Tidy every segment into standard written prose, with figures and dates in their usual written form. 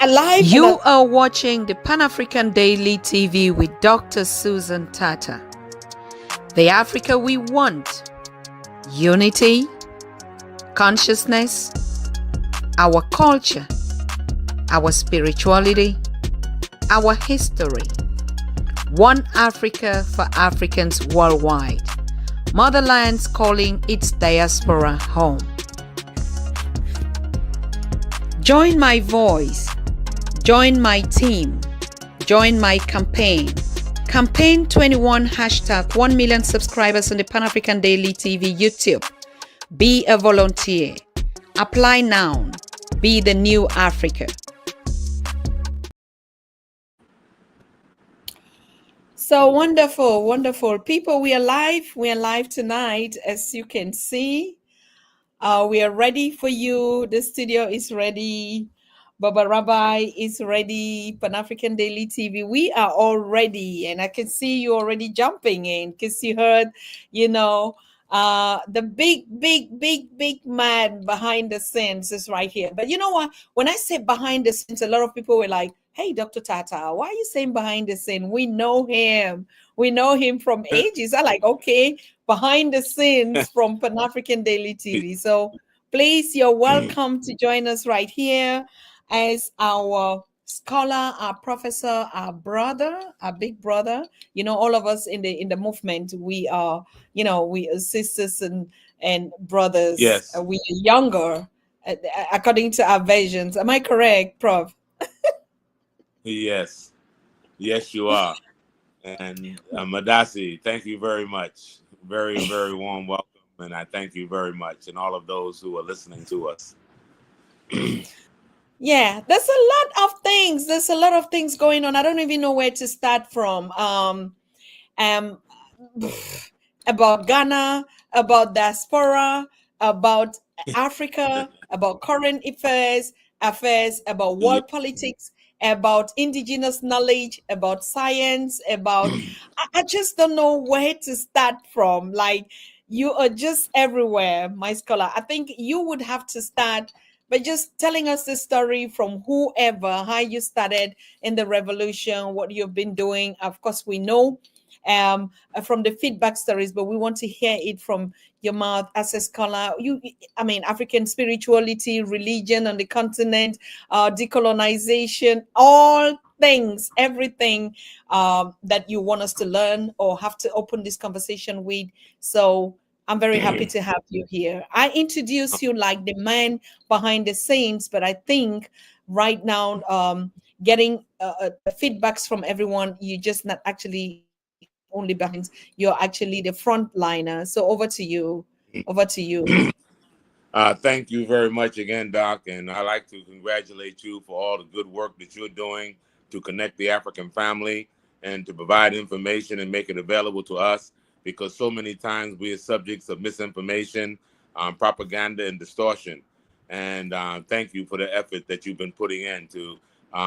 alive. You are watching the Pan-African Daily TV with Dr. Susan Tata. The Africa we want: unity, consciousness, our culture, our spirituality, our history. One Africa for Africans worldwide. Motherland's calling its diaspora home. Join my voice. Join my team. Join my campaign. Campaign 21 hashtag 1 million subscribers on the Pan-African Daily TV YouTube. Be a volunteer. Apply now. Be the new Africa. So wonderful, wonderful. People, we are live. We are live tonight, as you can see. We are ready for you. The studio is ready. Baba Rabbi is ready. Pan-African Daily TV. We are all ready. And I can see you already jumping in because you heard, the big man behind the scenes is right here. But you know what? When I say behind the scenes, a lot of people were like, hey, Dr. Tata, why are you saying behind the scene? We know him. We know him from ages. I'm like, okay, behind the scenes from Pan-African Daily TV. So please, you're welcome to join us right here as our scholar, our professor, our brother, our big brother. All of us in the movement, we are, we are sisters and brothers. Yes. We are younger, according to our versions. Am I correct, Prof? Yes. Yes, you are. And Madasi, thank you very much. Very, very warm welcome. And I thank you very much. And all of those who are listening to us. Yeah, there's a lot of things. There's a lot of things going on. I don't even know where to start from. About Ghana, about diaspora, about Africa, about current affairs, about world politics, about indigenous knowledge, about science, about I just don't know where to start from. Like, you are just everywhere, my scholar. I think you would have to start by just telling us the story from whoever, how you started in the revolution, what you've been doing. Of course, we know from the feedback stories, but we want to hear it from your mouth as a scholar. African spirituality, religion on the continent, decolonization, all things, everything that you want us to learn or have to open this conversation with. So I'm very happy to have you here. I introduce you like the man behind the scenes, but I think right now, getting feedbacks from everyone, you're just not actually only behind, you're actually the frontliner. So over to you. Over to you. Thank you very much again, Doc. And I'd like to congratulate you for all the good work that you're doing to connect the African family and to provide information and make it available to us, because so many times we are subjects of misinformation, propaganda, and distortion. And thank you for the effort that you've been putting in to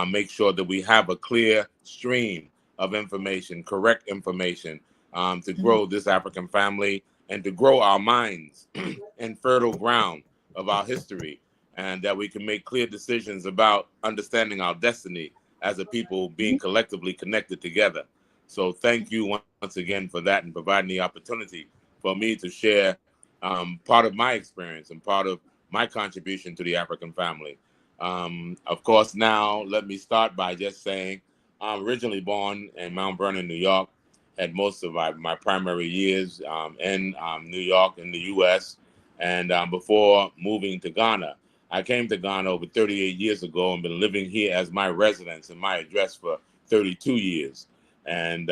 make sure that we have a clear stream of information, correct information, to grow this African family and to grow our minds in fertile ground of our history, and that we can make clear decisions about understanding our destiny as a people being collectively connected together. So thank you once again for that and providing the opportunity for me to share part of my experience and part of my contribution to the African family. Of course, now let me start by just saying I'm originally born in Mount Vernon, New York. Had most of my primary years in New York, in the U.S. And before moving to Ghana, I came to Ghana over 38 years ago and been living here as my residence and my address for 32 years. And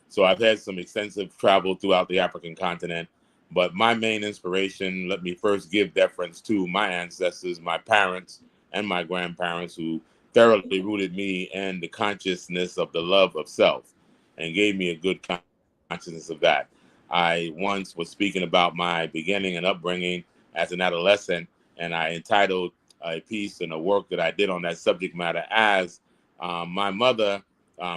so I've had some extensive travel throughout the African continent. But my main inspiration, let me first give deference to my ancestors, my parents, and my grandparents, who thoroughly rooted me in the consciousness of the love of self and gave me a good consciousness of that. I once was speaking about my beginning and upbringing as an adolescent, and I entitled a piece and a work that I did on that subject matter as my mother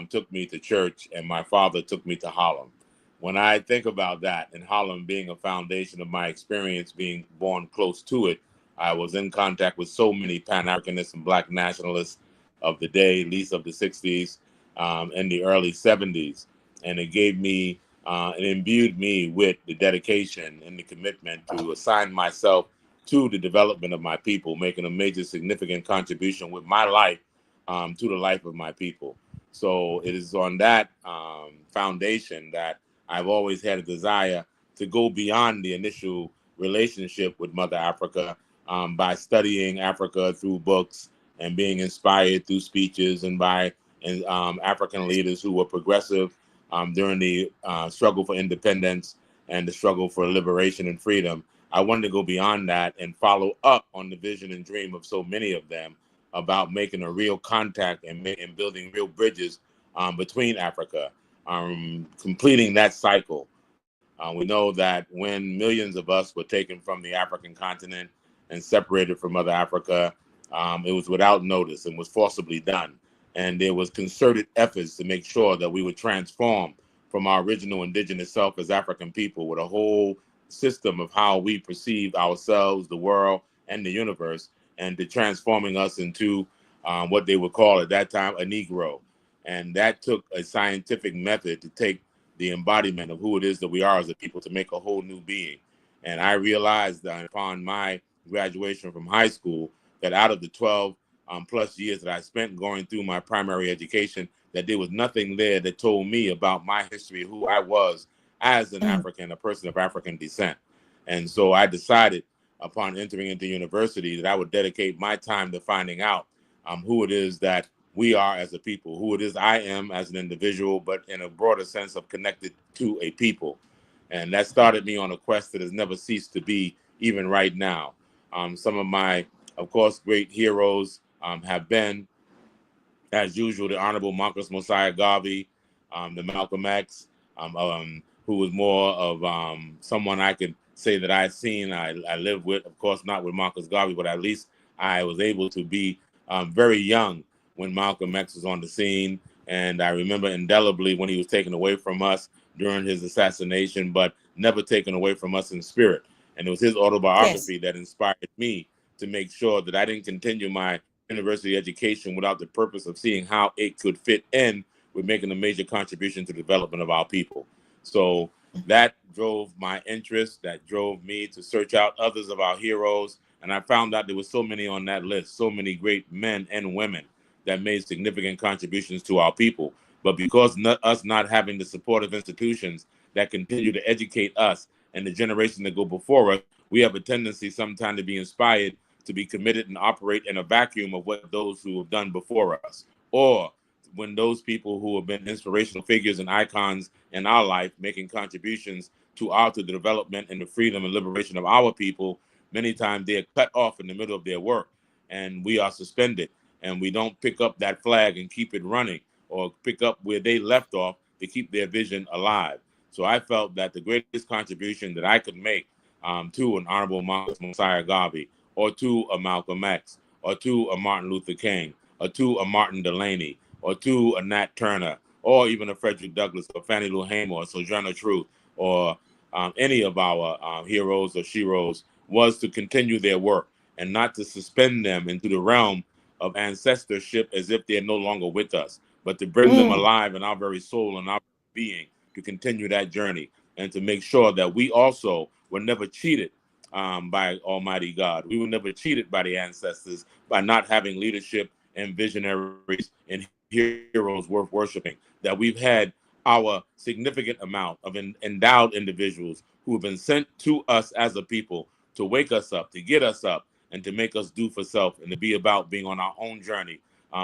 took me to church and my father took me to Harlem. When I think about that, and Harlem being a foundation of my experience, being born close to it, I was in contact with so many Pan-Africanists and Black nationalists of the day, at least of the 60s and the early 70s. And it gave me, it imbued me with the dedication and the commitment to assign myself to the development of my people, making a major significant contribution with my life to the life of my people. So it is on that foundation that I've always had a desire to go beyond the initial relationship with Mother Africa by studying Africa through books and being inspired through speeches and by African leaders who were progressive during the struggle for independence and the struggle for liberation and freedom. I wanted to go beyond that and follow up on the vision and dream of so many of them about making a real contact and building real bridges between Africa, completing that cycle. We know that when millions of us were taken from the African continent and separated from Mother Africa, it was without notice and was forcibly done. And there was concerted efforts to make sure that we would transform from our original indigenous self as African people with a whole system of how we perceive ourselves, the world, and the universe, and to transforming us into what they would call at that time a Negro. And that took a scientific method to take the embodiment of who it is that we are as a people to make a whole new being. And I realized that upon my graduation from high school, that out of the 12 plus years that I spent going through my primary education, that there was nothing there that told me about my history, who I was as an African, a person of African descent. And so I decided upon entering into university that I would dedicate my time to finding out who it is that we are as a people, who it is I am as an individual, but in a broader sense of connected to a people. And that started me on a quest that has never ceased to be, even right now. Some of my, of course, great heroes have been, as usual, the Honorable Marcus Mosiah Garvey, the Malcolm X, who was more of someone I could say that I've seen, I lived with, of course, not with Marcus Garvey, but at least I was able to be very young when Malcolm X was on the scene. And I remember indelibly when he was taken away from us during his assassination, but never taken away from us in spirit. And it was his autobiography that inspired me to make sure that I didn't continue my university education without the purpose of seeing how it could fit in with making a major contribution to the development of our people. So that drove my interest, that drove me to search out others of our heroes. And I found out there were so many on that list, so many great men and women that made significant contributions to our people. But because us not having the supportive institutions that continue to educate us and the generation that go before us, we have a tendency sometimes to be inspired to be committed and operate in a vacuum of what those who have done before us. Or when those people who have been inspirational figures and icons in our life, making contributions to the development and the freedom and liberation of our people, many times they're cut off in the middle of their work and we are suspended. And we don't pick up that flag and keep it running or pick up where they left off to keep their vision alive. So I felt that the greatest contribution that I could make to an Honorable Marcus Mosiah Garvey, or to a Malcolm X, or to a Martin Luther King, or to a Martin Delaney, or to a Nat Turner, or even a Frederick Douglass, or Fannie Lou Hamer, or Sojourner Truth, or any of our heroes or sheroes, was to continue their work and not to suspend them into the realm of ancestorship as if they're no longer with us, but to bring them alive in our very soul and our being, to continue that journey and to make sure that we also were never cheated by Almighty God. We were never cheated by the ancestors by not having leadership and visionaries and heroes worth worshiping, that we've had our significant amount of endowed individuals who have been sent to us as a people to wake us up, to get us up, and to make us do for self and to be about being on our own journey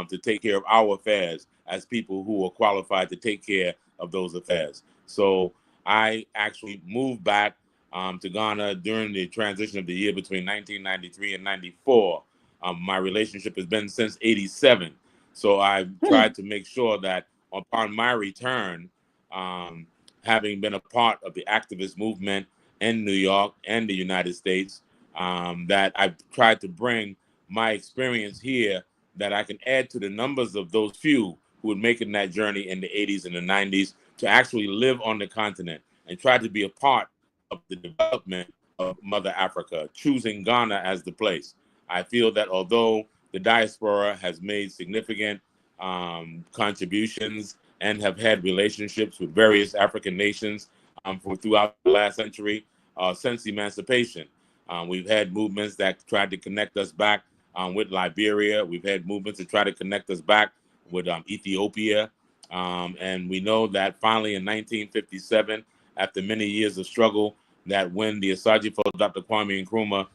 to take care of our affairs as people who are qualified to take care of those affairs. So I actually moved back to Ghana during the transition of the year between 1993 and 94. My relationship has been since 87. So I tried to make sure that upon my return, having been a part of the activist movement in New York and the United States, that I tried to bring my experience here that I can add to the numbers of those few who would make it that journey in the 80s and the 90s to actually live on the continent and try to be a part of the development of Mother Africa, choosing Ghana as the place. I feel that although the diaspora has made significant contributions and have had relationships with various African nations throughout the last century, since emancipation, we've had movements that tried to connect us back with Liberia. We've had movements that try to connect us back with Ethiopia. And we know that finally in 1957, after many years of struggle, that when the Asajifo Dr. Kwame Nkrumah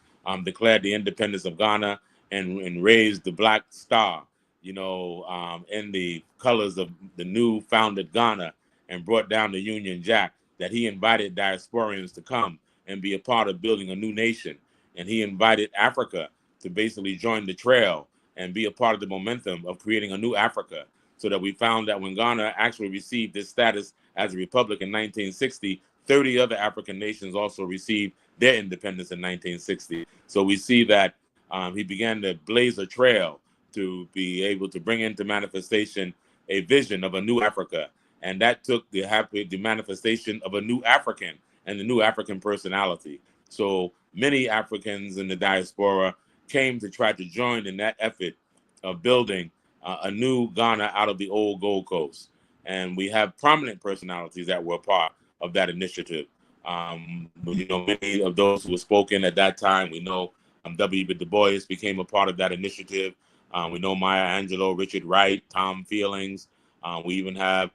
declared the independence of Ghana and raised the Black Star, in the colors of the new founded Ghana, and brought down the Union Jack, that he invited diasporians to come and be a part of building a new nation. And he invited Africa to basically join the trail and be a part of the momentum of creating a new Africa. So that we found that when Ghana actually received its status as a republic in 1960, 30 other African nations also received their independence in 1960. So we see that he began to blaze a trail to be able to bring into manifestation a vision of a new Africa. And that took the manifestation of a new African and the new African personality. So many Africans in the diaspora came to try to join in that effort of building a new Ghana out of the old Gold Coast. And we have prominent personalities that were part of that initiative. Many of those who were spoken at that time, we know W.B. Du Bois became a part of that initiative. We know Maya Angelou, Richard Wright, Tom Feelings. We even have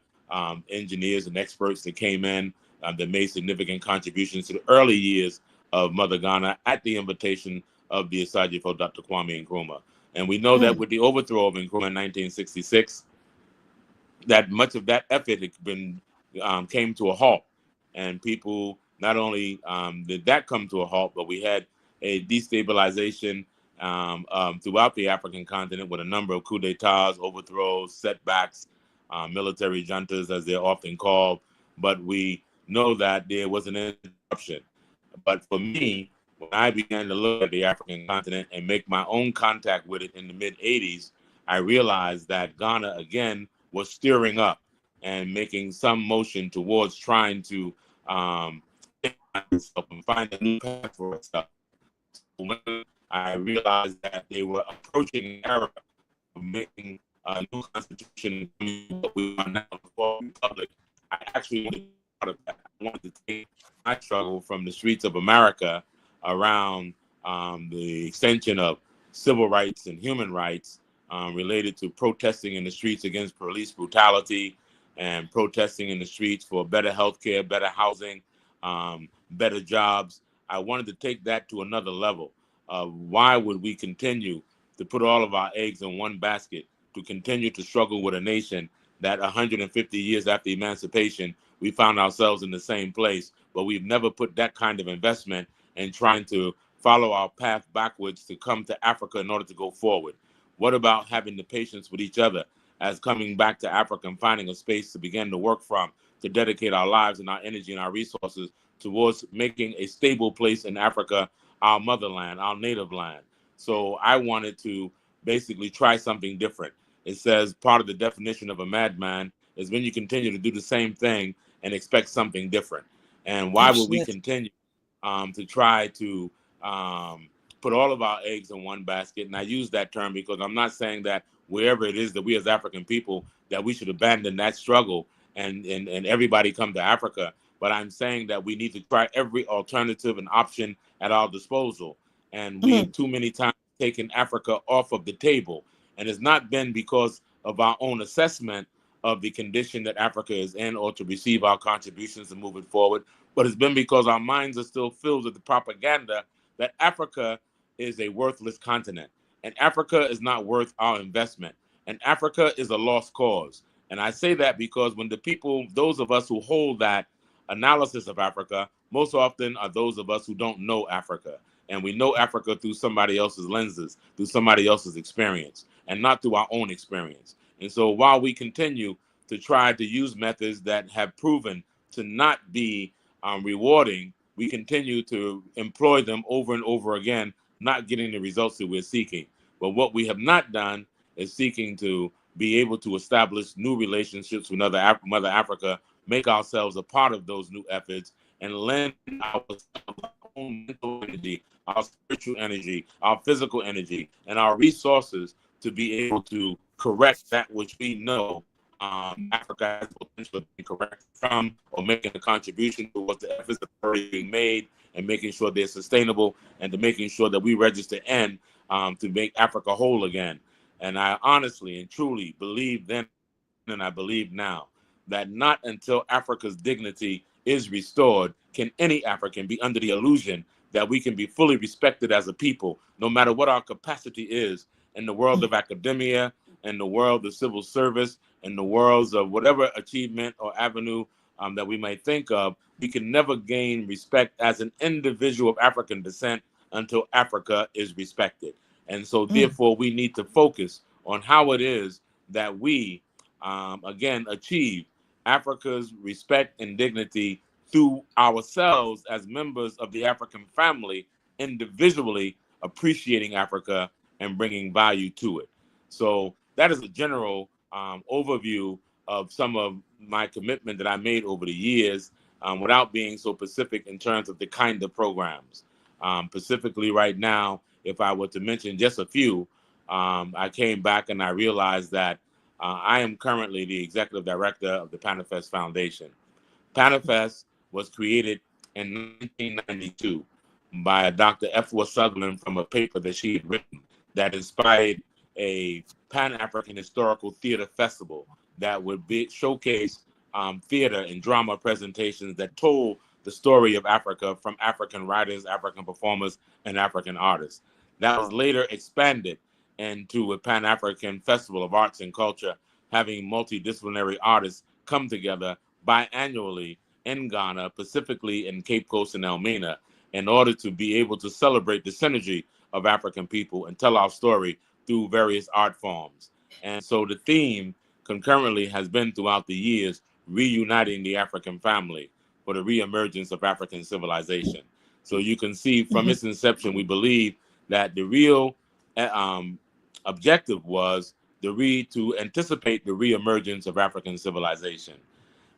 engineers and experts that came in that made significant contributions to the early years of Mother Ghana at the invitation of the Asajifo Dr. Kwame Nkrumah. And we know that with the overthrow of Nkrumah in 1966, that much of that effort had came to a halt. And people, not only did that come to a halt, but we had a destabilization throughout the African continent with a number of coups d'etats, overthrows, setbacks, military juntas, as they're often called. But we know that there was an interruption. But for me, when I began to look at the African continent and make my own contact with it in the mid-'80s, I realized that Ghana, again, was stirring up and making some motion towards trying to itself and find a new path for itself. When I realized that they were approaching an era of making a new constitution, what we are now the republic, I actually wanted to be part of that. I wanted to take my struggle from the streets of America around the extension of civil rights and human rights related to protesting in the streets against police brutality and protesting in the streets for better health care, better housing, better jobs. I wanted to take that to another level. Why would we continue to put all of our eggs in one basket, to continue to struggle with a nation that 150 years after emancipation, we found ourselves in the same place, but we've never put that kind of investment in trying to follow our path backwards to come to Africa in order to go forward? What about having the patience with each other as coming back to Africa and finding a space to begin to work from, to dedicate our lives and our energy and our resources towards making a stable place in Africa, our motherland, our native land? So I wanted to basically try something different. It says part of the definition of a madman is when you continue to do the same thing and expect something different. And why would we continue to try to put all of our eggs in one basket? And I use that term because I'm not saying that wherever it is that we as African people, that we should abandon that struggle and everybody come to Africa. But I'm saying that we need to try every alternative and option at our disposal. And we have too many times taken Africa off of the table. And it's not been because of our own assessment of the condition that Africa is in or to receive our contributions and move it forward, but it's been because our minds are still filled with the propaganda that Africa is a worthless continent. And Africa is not worth our investment. And Africa is a lost cause. And I say that because when the people, those of us who hold that analysis of Africa, most often are those of us who don't know Africa. And we know Africa through somebody else's lenses, through somebody else's experience, and not through our own experience. And so while we continue to try to use methods that have proven to not be rewarding, we continue to employ them over and over again, not getting the results that we're seeking. But what we have not done is seeking to be able to establish new relationships with Mother Africa, make ourselves a part of those new efforts, and lend ourselves own mental energy, our spiritual energy, our physical energy, and our resources to be able to correct that which we know Africa has potential to be corrected from, or making a contribution towards the efforts that are already being made, and making sure they're sustainable, and to making sure that we register in to make Africa whole again. And I honestly and truly believe then, and I believe now, that not until Africa's dignity is restored can any African be under the illusion that we can be fully respected as a people, no matter what our capacity is in the world of academia, in the world of civil service, in the worlds of whatever achievement or avenue that we might think of. We can never gain respect as an individual of African descent until Africa is respected. And so therefore we need to focus on how it is that we again achieve Africa's respect and dignity through ourselves as members of the African family, individually appreciating Africa and bringing value to it. So that is a general overview of some of my commitment that I made over the years, without being so specific in terms of the kind of programs. Specifically right now, if I were to mention just a few, I came back and I realized that I am currently the executive director of the Panafest Foundation. Panafest was created in 1992 by Dr. F. Sutherland from a paper that she had written that inspired a Pan-African historical theater festival that would showcase theater and drama presentations that told the story of Africa from African writers, African performers, and African artists. That was later expanded into a Pan-African Festival of Arts and Culture, having multidisciplinary artists come together biannually in Ghana, specifically in Cape Coast and Elmina, in order to be able to celebrate the synergy of African people and tell our story through various art forms. And so the theme concurrently has been throughout the years reuniting the African family for the reemergence of African civilization. So you can see from its inception, we believe that the real objective was to anticipate the reemergence of African civilization.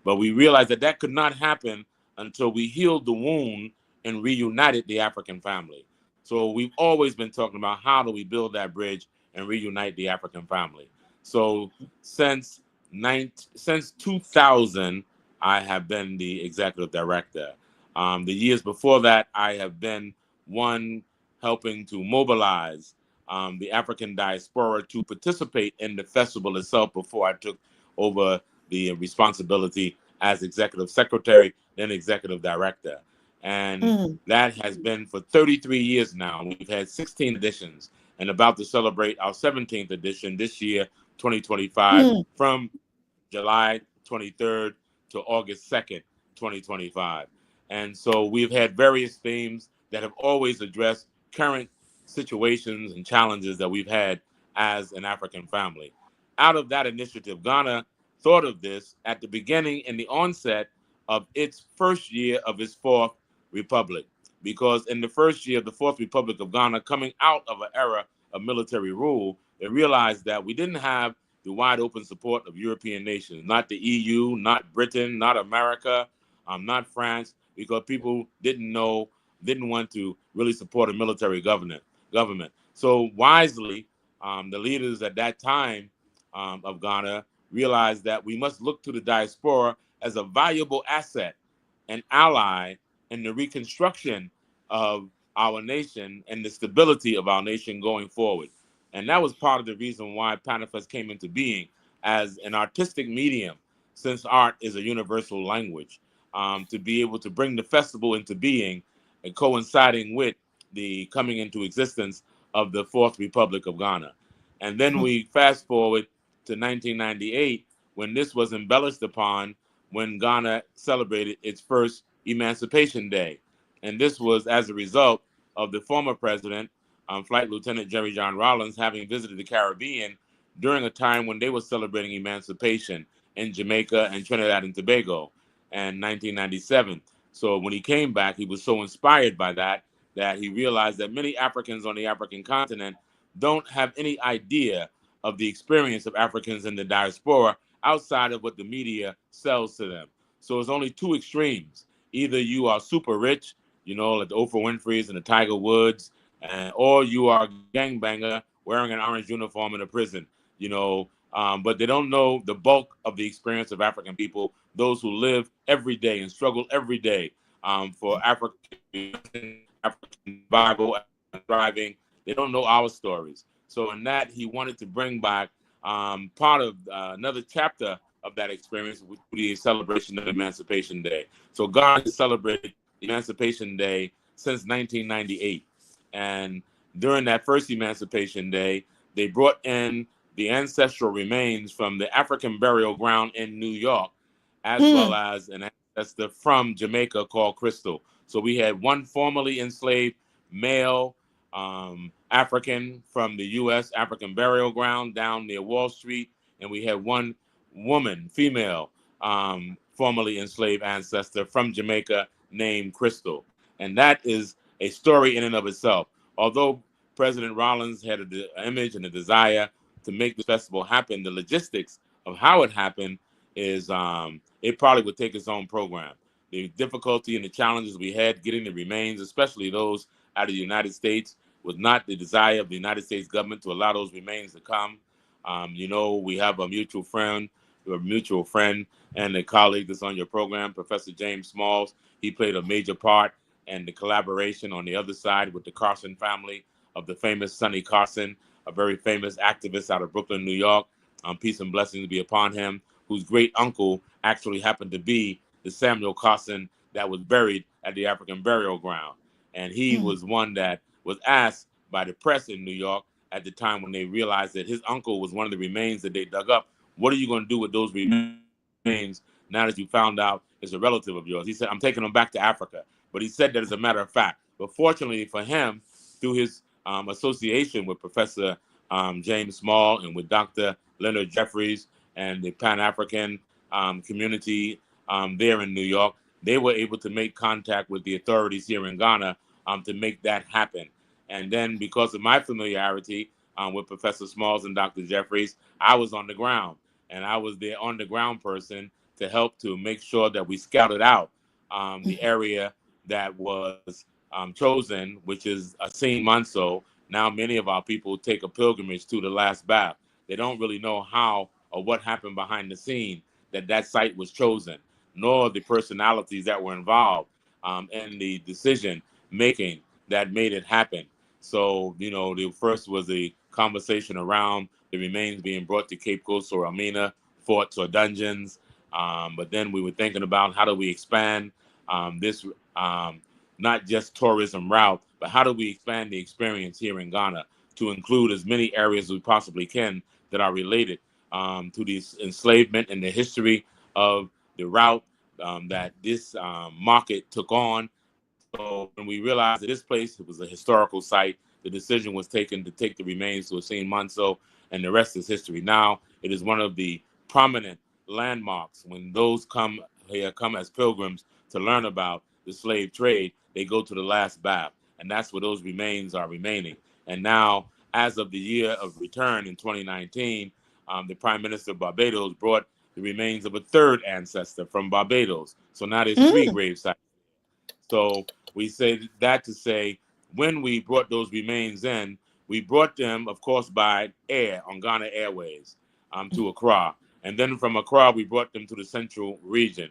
But we realized that that could not happen until we healed the wound and reunited the African family. So we've always been talking about how do we build that bridge and reunite the African family. So since 2000, I have been the executive director. The years before that, I have been one helping to mobilize the African Diaspora to participate in the festival itself before I took over the responsibility as executive secretary, then executive director. And that has been for 33 years now. We've had 16 editions and about to celebrate our 17th edition this year, 2025, from July 23rd to August 2nd, 2025. And so we've had various themes that have always addressed current situations and challenges that we've had as an African family. Out of that initiative, Ghana thought of this at the beginning in the onset of its first year of its fourth republic. Because in the first year of the fourth republic of Ghana, coming out of an era of military rule, they realized that we didn't have the wide open support of European nations, not the EU, not Britain, not America, not France, because people didn't want to really support a military government. So wisely, the leaders at that time of Ghana realized that we must look to the diaspora as a valuable asset and ally in the reconstruction of our nation and the stability of our nation going forward. And that was part of the reason why Panafest came into being as an artistic medium, since art is a universal language, to be able to bring the festival into being and coinciding with the coming into existence of the Fourth Republic of Ghana. And then we fast forward to 1998, when this was embellished upon when Ghana celebrated its first Emancipation Day. And this was as a result of the former president, Flight Lieutenant Jerry John Rawlings, having visited the Caribbean during a time when they were celebrating emancipation in Jamaica and Trinidad and Tobago in 1997. So when he came back, he was so inspired by that he realized that many Africans on the African continent don't have any idea of the experience of Africans in the diaspora outside of what the media sells to them. So it's only two extremes. Either you are super rich, you know, like the Oprah Winfrey's and the Tiger Woods, or you are a gangbanger wearing an orange uniform in a prison, you know. But they don't know the bulk of the experience of African people, those who live every day and struggle every day for African survival and thriving. They don't know our stories. So in that, he wanted to bring back part of another chapter of that experience with the celebration of Emancipation Day. So God has celebrated Emancipation Day since 1998. And during that first Emancipation Day, they brought in the ancestral remains from the African burial ground in New York, as well as an ancestor from Jamaica called Crystal. So we had one formerly enslaved male African from the U.S. African burial ground down near Wall Street, and we had one woman, female, formerly enslaved ancestor from Jamaica named Crystal. And that is a story in and of itself. Although President Rollins had an image and a desire to make the festival happen, the logistics of how it happened is it probably would take its own program. The difficulty and the challenges we had getting the remains, especially those out of the United States, was not the desire of the United States government to allow those remains to come. You know, we have a mutual friend and a colleague that's on your program, Professor James Smalls. He played a major part in the collaboration on the other side with the Carson family of the famous Sonny Carson, a very famous activist out of Brooklyn, New York. Peace and blessings be upon him, whose great uncle actually happened to be the Samuel Carson that was buried at the African burial ground. And he was one that was asked by the press in New York at the time when they realized that his uncle was one of the remains that they dug up. What are you going to do with those remains now that you found out it's a relative of yours? He said, I'm taking them back to Africa. But he said that as a matter of fact. But fortunately for him, through his association with Professor James Small and with Dr. Leonard Jeffries and the Pan-African community there in New York, they were able to make contact with the authorities here in Ghana to make that happen. And then because of my familiarity with Professor Smalls and Dr. Jeffries, I was on the ground. And I was the on the ground person to help to make sure that we scouted out the area that was chosen, which is Asin Manso. Now many of our people take a pilgrimage to the last bath. They don't really know how or what happened behind the scene that site was chosen, nor the personalities that were involved in the decision making that made it happen. So, you know, the first was a conversation around the remains being brought to Cape Coast or Amina, forts or dungeons. But then we were thinking about how do we expand this not just tourism route, but how do we expand the experience here in Ghana to include as many areas as we possibly can that are related to the enslavement and the history of the route that this market took on. So when we realized that this place, it was a historical site, the decision was taken to take the remains to Asin Manso, and the rest is history. Now it is one of the prominent landmarks. When those come as pilgrims to learn about the slave trade, they go to the last bath, and that's where those remains are remaining. And now, as of the year of return in 2019, the Prime Minister of Barbados brought the remains of a third ancestor from Barbados. So now there's 3 grave sites. So we say that to say, when we brought those remains in, we brought them, of course, by air on Ghana Airways to Accra. And then from Accra, we brought them to the central region.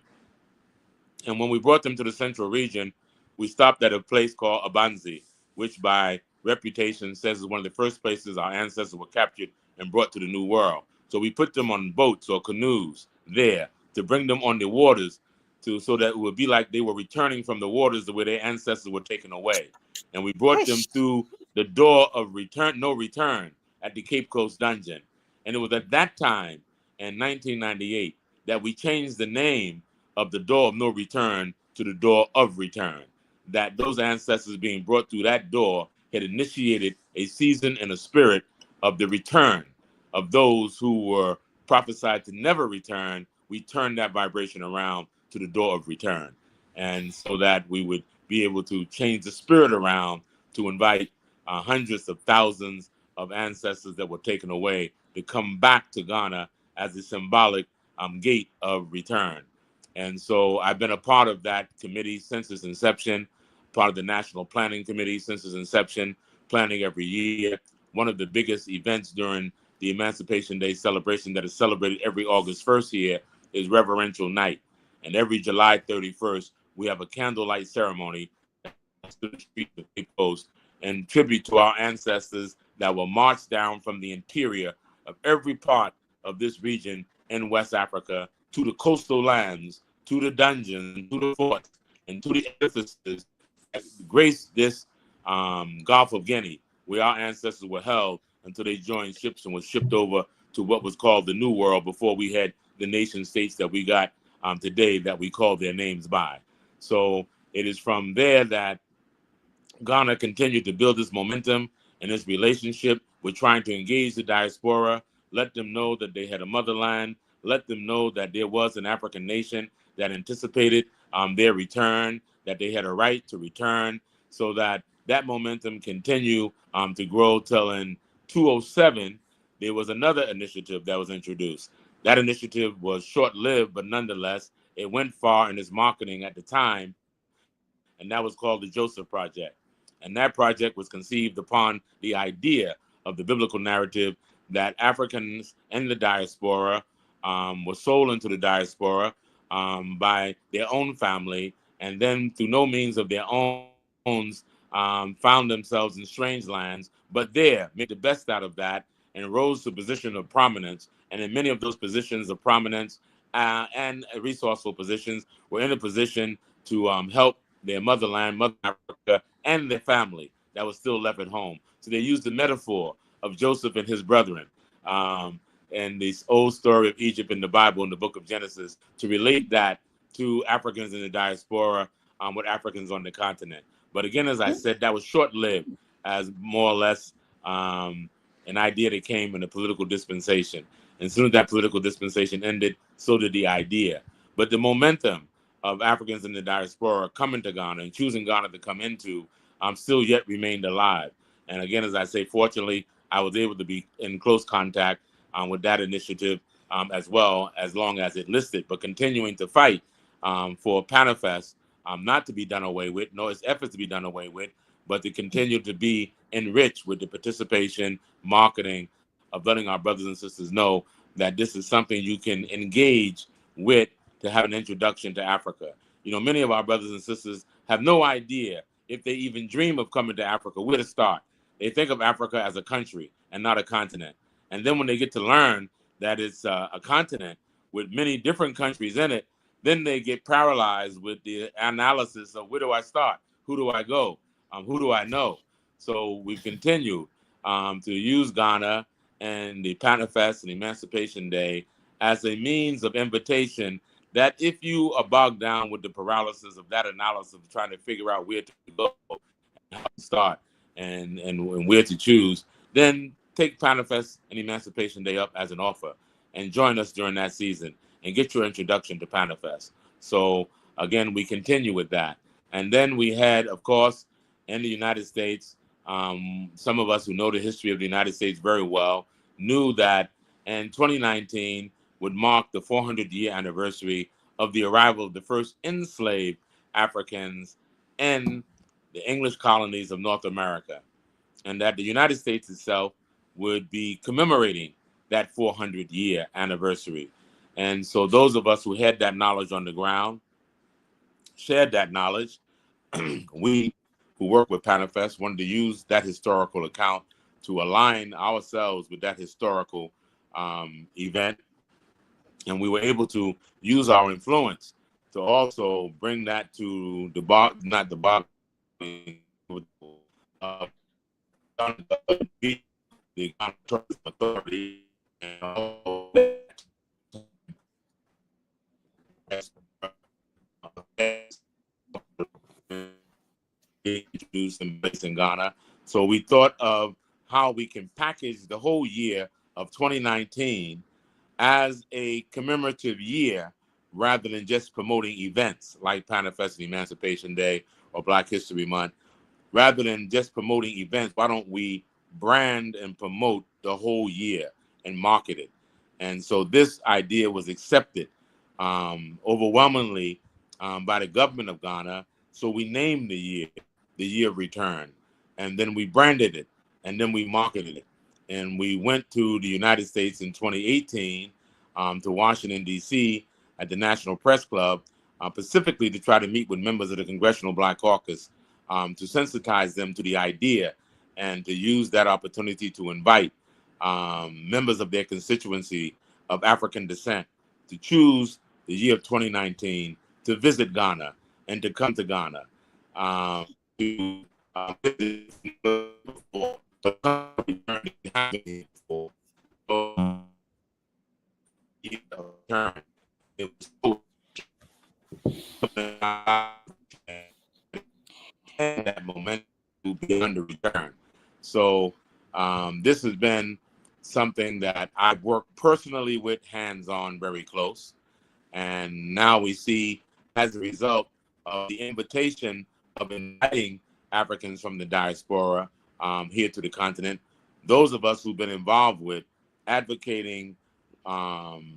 And when we brought them to the central region, we stopped at a place called Abanzi, which by reputation says is one of the first places our ancestors were captured and brought to the New World. So we put them on boats or canoes there to bring them on the waters so that it would be like they were returning from the waters the way their ancestors were taken away. And we brought them through the door of no return at the Cape Coast dungeon. And it was at that time in 1998 that we changed the name of the door of no return to the door of return. That those ancestors being brought through that door had initiated a season and a spirit of the return of those who were prophesied to never return. We turned that vibration around to the door of return. And so that we would be able to change the spirit around to invite hundreds of thousands of ancestors that were taken away to come back to Ghana as a symbolic gate of return. And so I've been a part of that committee since its inception. part of the National Planning Committee since its inception, planning every year. One of the biggest events during the Emancipation Day celebration that is celebrated every August 1st here is Reverential Night. And every July 31st, we have a candlelight ceremony to the streets of Cape Coast in tribute to our ancestors that were marched down from the interior of every part of this region in West Africa to the coastal lands, to the dungeons, to the forts, and to the edifices that grace this Gulf of Guinea, where our ancestors were held until they joined ships and were shipped over to what was called the New World before we had the nation states that we got today that we call their names by. So it is from there that Ghana continued to build this momentum and this relationship with trying to engage the diaspora, let them know that they had a motherland, let them know that there was an African nation that anticipated their return, that they had a right to return, so that that momentum continued to grow till in 2007, there was another initiative that was introduced. That initiative was short-lived, but nonetheless, it went far in its marketing at the time, and that was called the Joseph Project. And that project was conceived upon the idea of the biblical narrative that Africans in the diaspora were sold into the diaspora by their own family, and then through no means of their own found themselves in strange lands, but there made the best out of that and rose to a position of prominence. And in many of those positions of prominence and resourceful positions were in a position to help their motherland, Mother Africa, and their family that was still left at home. So they used the metaphor of Joseph and his brethren and this old story of Egypt in the Bible in the book of Genesis to relate that to Africans in the diaspora with Africans on the continent. But again, as I said, that was short-lived as more or less an idea that came in a political dispensation. And as soon as that political dispensation ended, so did the idea. But the momentum of Africans in the diaspora coming to Ghana and choosing Ghana to come into still yet remained alive. And again, as I say, fortunately, I was able to be in close contact with that initiative as well, as long as it listed, but continuing to fight for Panafest not to be done away with, nor its efforts to be done away with, but to continue to be enriched with the participation, marketing of letting our brothers and sisters know that this is something you can engage with to have an introduction to Africa. You know, many of our brothers and sisters have no idea, if they even dream of coming to Africa, where to start. They think of Africa as a country and not a continent. And then when they get to learn that it's a continent with many different countries in it, then they get paralyzed with the analysis of where do I start? Who do I go? Who do I know? So we've continued to use Ghana and the Panafest and Emancipation Day as a means of invitation that if you are bogged down with the paralysis of that analysis of trying to figure out where to go, how to start, and where to choose, then take Panafest and Emancipation Day up as an offer and join us during that season and get your introduction to Panafest. So again, we continue with that. And then we had, of course, in the United States, some of us who know the history of the United States very well knew that in 2019 would mark the 400-year anniversary of the arrival of the first enslaved Africans in the English colonies of North America, and that the United States itself would be commemorating that 400-year anniversary. And so those of us who had that knowledge on the ground shared that knowledge. We who work with Panafest wanted to use that historical account to align ourselves with that historical event. And we were able to use our influence to also bring that to the not the bar, the authority, and all introduced and based in Ghana. So we thought of how we can package the whole year of 2019 as a commemorative year rather than just promoting events like Panafest and Emancipation Day or Black History Month. Rather than just promoting events, why don't we brand and promote the whole year and market it? And so this idea was accepted overwhelmingly by the government of Ghana, So we named the year of return, and then we branded it, and then we marketed it. And we went to the United States in 2018 to Washington, D.C. at the National Press Club, specifically to try to meet with members of the Congressional Black Caucus to sensitize them to the idea and to use that opportunity to invite members of their constituency of African descent to choose the year of 2019 to visit Ghana and to come to Ghana to visit it was that momentum to be under return. So this has been something that I've worked personally with, hands-on, very close. And now we see, as a result of the invitation of inviting Africans from the diaspora here to the continent, those of us who've been involved with advocating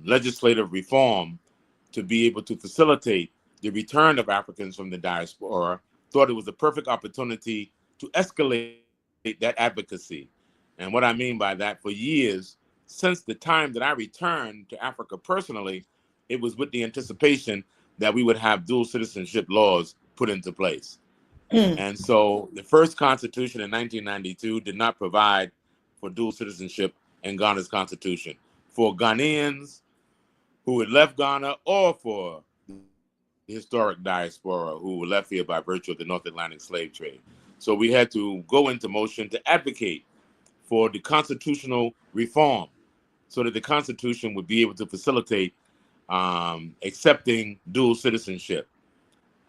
legislative reform to be able to facilitate the return of Africans from the diaspora, thought it was a perfect opportunity to escalate that advocacy. And what I mean by that, for years, since the time that I returned to Africa personally, it was with the anticipation that we would have dual citizenship laws put into place. And so the first constitution in 1992 did not provide for dual citizenship in Ghana's constitution for Ghanaians who had left Ghana, or for the historic diaspora who were left here by virtue of the North Atlantic slave trade. So we had to go into motion to advocate for the constitutional reform so that the Constitution would be able to facilitate accepting dual citizenship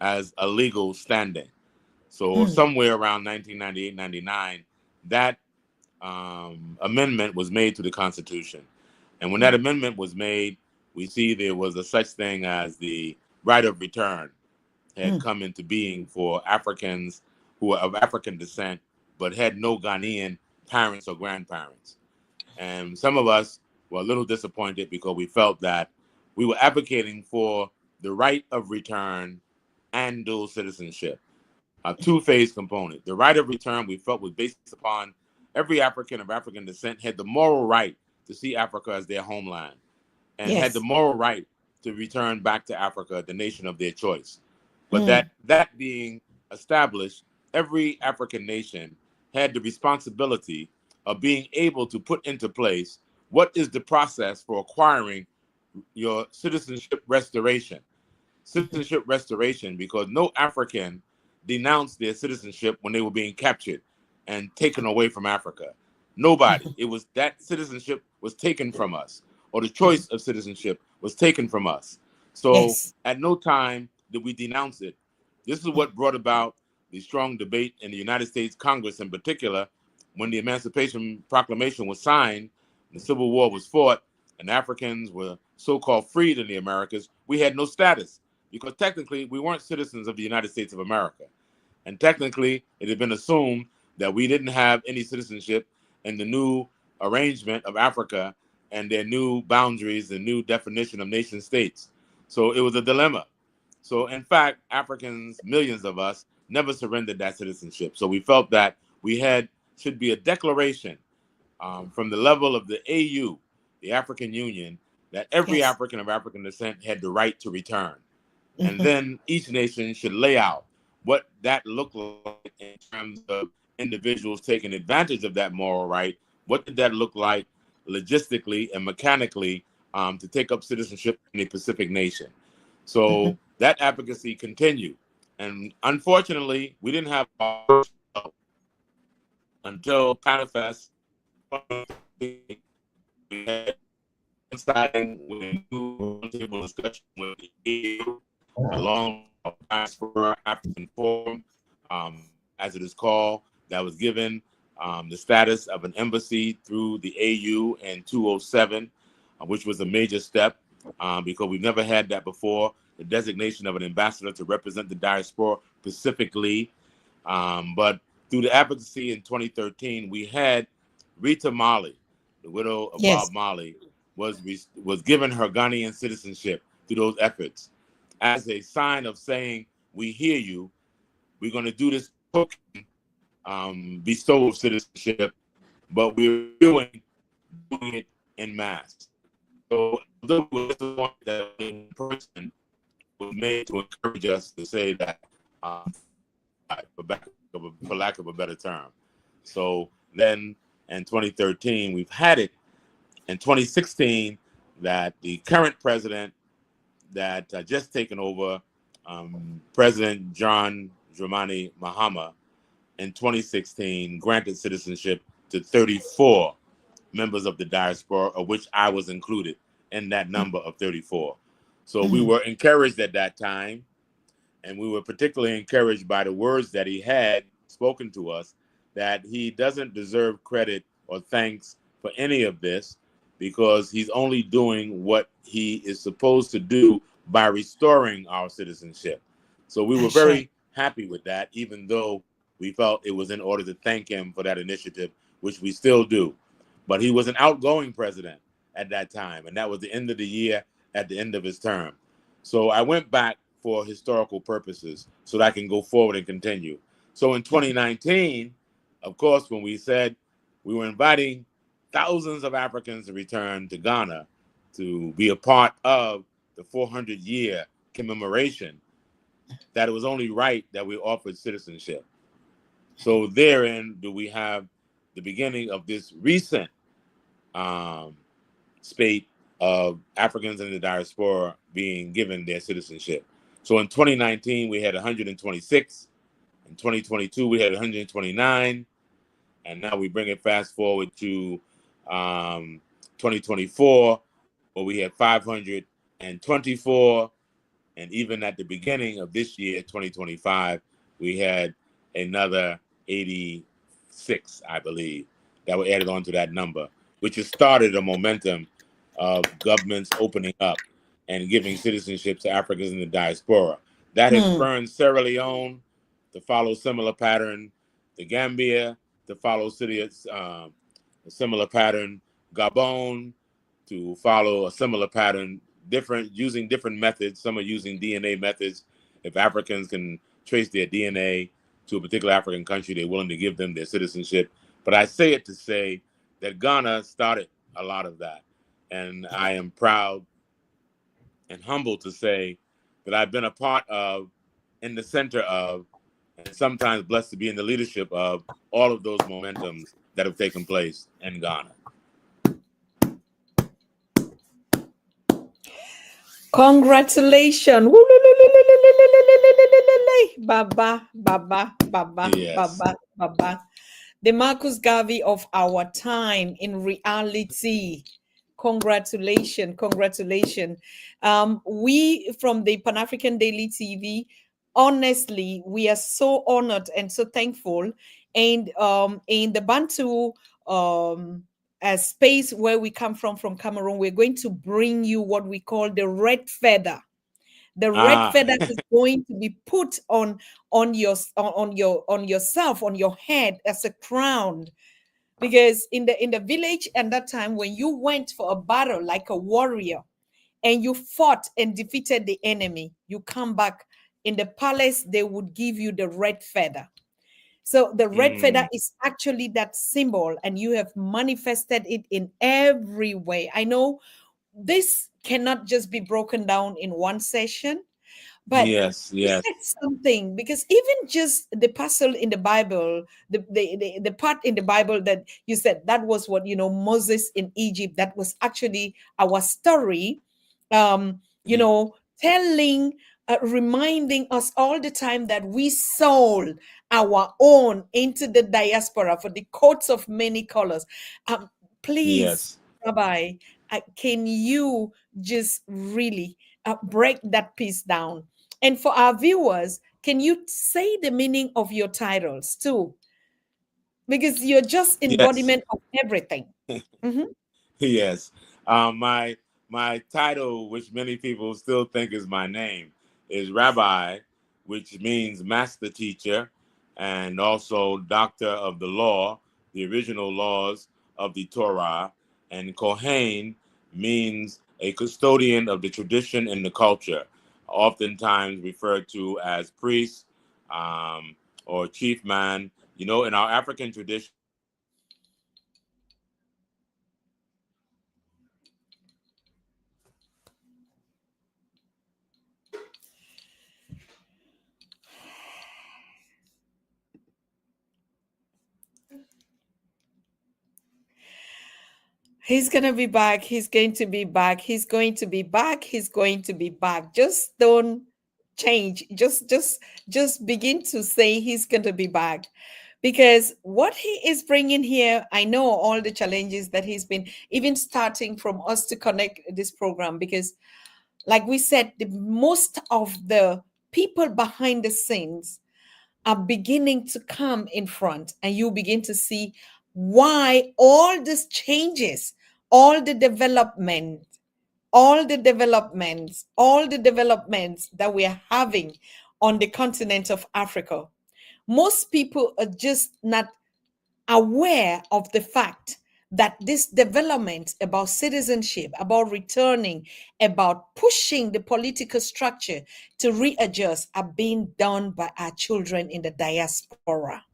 as a legal standing. So somewhere around 1998-99, that amendment was made to the Constitution. And when that amendment was made, we see there was a such thing as the right of return had come into being for Africans who are of African descent, but had no Ghanaian parents or grandparents. And some of us were a little disappointed because we felt that we were advocating for the right of return and dual citizenship, a two-phase component. The right of return we felt was based upon every African of African descent had the moral right to see Africa as their homeland and had the moral right to return back to Africa, the nation of their choice. But that being established, every African nation had the responsibility of being able to put into place what is the process for acquiring your citizenship restoration. Citizenship restoration, because no African denounced their citizenship when they were being captured and taken away from Africa. Nobody. It was that citizenship was taken from us, or the choice of citizenship was taken from us. So at no time did we denounce it. This is what brought about the strong debate in the United States Congress in particular when the Emancipation Proclamation was signed, the Civil War was fought, and Africans were so-called freed in the Americas. We had no status because technically we weren't citizens of the United States of America. And technically it had been assumed that we didn't have any citizenship in the new arrangement of Africa and their new boundaries and new definition of nation states. So it was a dilemma. So in fact, Africans, millions of us, never surrendered that citizenship. So we felt that should be a declaration from the level of the AU, the African Union, that every African of African descent had the right to return. And then each nation should lay out what that looked like in terms of individuals taking advantage of that moral right. What did that look like logistically and mechanically to take up citizenship in a Pacific nation? So that advocacy continued. And unfortunately, we didn't have until Panafest. We had starting with a new table discussion with the EU, along with Diaspora African Forum, as it is called, that was given the status of an embassy through the AU in 2007, which was a major step because we've never had that before, the designation of an ambassador to represent the diaspora specifically. But through the advocacy in 2013, we had Rita Marley, the widow of Bob Marley, was given her Ghanaian citizenship through those efforts as a sign of saying, we hear you, we're going to do this bestowal of citizenship, but we're doing it in mass. So the point that in person was made to encourage us to say that, for lack of a better term. So then in 2013, we've had it. In 2016, that the current president that just taken over, President John Dramani Mahama, in 2016 granted citizenship to 34 members of the diaspora, of which I was included in that number of 34. So we were encouraged at that time, and we were particularly encouraged by the words that he had spoken to us, that he doesn't deserve credit or thanks for any of this, because he's only doing what he is supposed to do by restoring our citizenship. So we were very happy with that, even though we felt it was in order to thank him for that initiative, which we still do. But he was an outgoing president at that time, and that was the end of the year, at the end of his term. So I went back for historical purposes so that I can go forward and continue. So in 2019, of course, when we said we were inviting thousands of Africans to return to Ghana to be a part of the 400-year commemoration, that it was only right that we offered citizenship. So therein do we have the beginning of this recent spate of Africans in the diaspora being given their citizenship. So in 2019, we had 126. In 2022, we had 129. And now we bring it fast forward to 2024, where we had 524. And even at the beginning of this year, 2025, we had another 86, I believe, that were added on to that number, which has started a momentum of governments opening up and giving citizenship to Africans in the diaspora. That has spurned Sierra Leone to follow similar pattern, the Gambia to follow a similar pattern, Gabon to follow a similar pattern, using different methods. Some are using DNA methods. If Africans can trace their DNA to a particular African country, they're willing to give them their citizenship. But I say it to say that Ghana started a lot of that. And I am proud and humbled to say that I've been a part of, in the center of, and sometimes blessed to be in the leadership of all of those momentums that have taken place in Ghana. Congratulations. Baba, Baba, Baba, Yes. Baba, Baba. The Marcus Garvey of our time in reality. Congratulations. Congratulations. We from the Pan-African Daily TV, honestly, we are so honored and so thankful. And in the Bantu a space where we come from Cameroon, we're going to bring you what we call the red feather. The red feather is going to be put on yourself, on your head as a crown. Because in the village at that time, when you went for a battle like a warrior and you fought and defeated the enemy, you come back in the palace, they would give you the red feather. So the red feather is actually that symbol, and you have manifested it in every way. I know this cannot just be broken down in one session, but yes, you said something, because even just the parcel in the Bible, the part in the Bible that you said, that was what, Moses in Egypt, that was actually our story, telling, reminding us all the time that we sold our own into the diaspora for the coats of many colors. Please, Rabbi, can you just really break that piece down? And for our viewers, can you say the meaning of your titles too? Because you're just embodiment of everything. Yes. My title, which many people still think is my name, is Rabbi, which means master teacher, and also doctor of the law, the original laws of the Torah. And Kohain means a custodian of the tradition and the culture, oftentimes referred to as priest, or chief man. You know, in our African tradition, He's going to be back. He's going to be back. He's going to be back. He's going to be back. Just don't change. Just begin to say he's going to be back. Because what he is bringing here, I know all the challenges that he's been, even starting from us to connect this program, because like we said, most of the people behind the scenes are beginning to come in front, and you begin to see why all these changes, all the development, all the developments, all the developments that we are having on the continent of Africa. Most people are just not aware of the fact that this development about citizenship, about returning, about pushing the political structure to readjust are being done by our children in the diaspora.